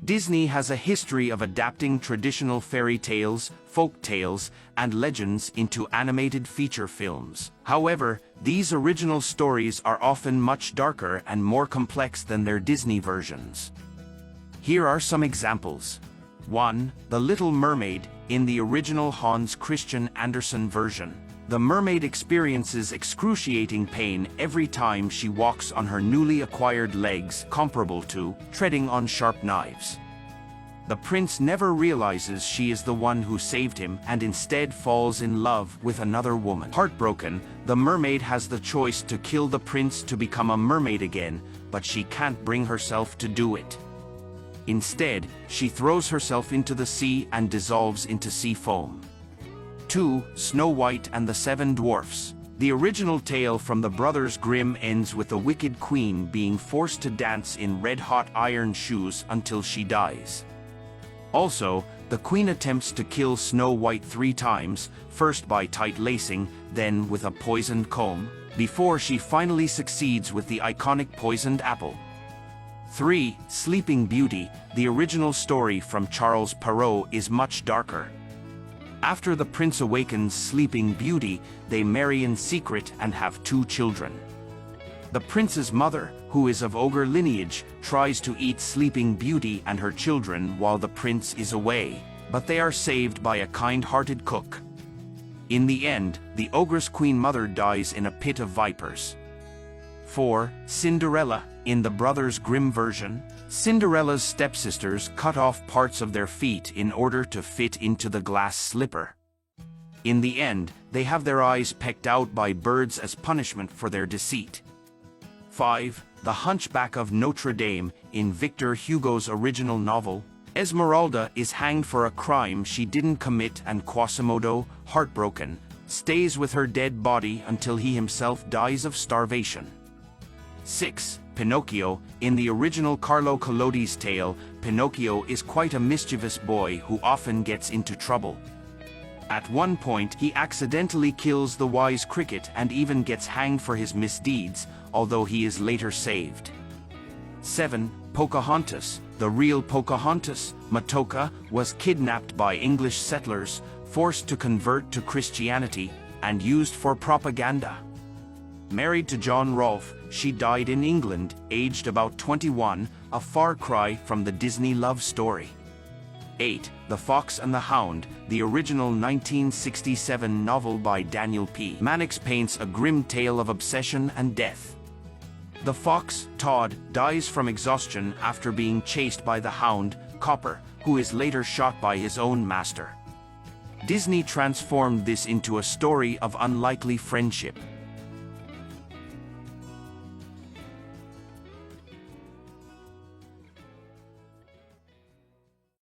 Disney has a history of adapting traditional fairy tales, folk tales, and legends into animated feature films. However, these original stories are often much darker and more complex than their Disney versions. Here are some examples. 1. The Little Mermaid. In the original Hans Christian Andersen version, the mermaid experiences excruciating pain every time she walks on her newly acquired legs, comparable to treading on sharp knives. The prince never realizes she is the one who saved him and instead falls in love with another woman. Heartbroken, the mermaid has the choice to kill the prince to become a mermaid again, but she can't bring herself to do it. Instead, she throws herself into the sea and dissolves into sea foam. 2. Snow White and the Seven Dwarfs. The original tale from the Brothers Grimm ends with the wicked queen being forced to dance in red-hot iron shoes until she dies. Also, the queen attempts to kill Snow White 3 times, first by tight lacing, then with a poisoned comb, before she finally succeeds with the iconic poisoned apple. 3. Sleeping Beauty. The original story from Charles Perrault is much darker. After the prince awakens Sleeping Beauty, they marry in secret and have 2 children. The prince's mother, who is of ogre lineage, tries to eat Sleeping Beauty and her children while the prince is away, but they are saved by a kind-hearted cook. In the end, the ogre's queen mother dies in a pit of vipers. 4. Cinderella. In the Brothers Grimm version, Cinderella's stepsisters cut off parts of their feet in order to fit into the glass slipper. In the end, they have their eyes pecked out by birds as punishment for their deceit. 5. The Hunchback of Notre Dame. In Victor Hugo's original novel, Esmeralda is hanged for a crime she didn't commit and Quasimodo, heartbroken, stays with her dead body until he himself dies of starvation. 6. Pinocchio. In the original Carlo Collodi's tale, Pinocchio is quite a mischievous boy who often gets into trouble. At one point, he accidentally kills the wise cricket and even gets hanged for his misdeeds, although he is later saved. 7. Pocahontas. The real Pocahontas, Matoka, was kidnapped by English settlers, forced to convert to Christianity, and used for propaganda. Married to John Rolfe, she died in England, aged about 21, a far cry from the Disney love story. 8. The Fox and the Hound. The original 1967 novel by Daniel P. Mannix paints a grim tale of obsession and death. The fox, Todd, dies from exhaustion after being chased by the hound, Copper, who is later shot by his own master. Disney transformed this into a story of unlikely friendship.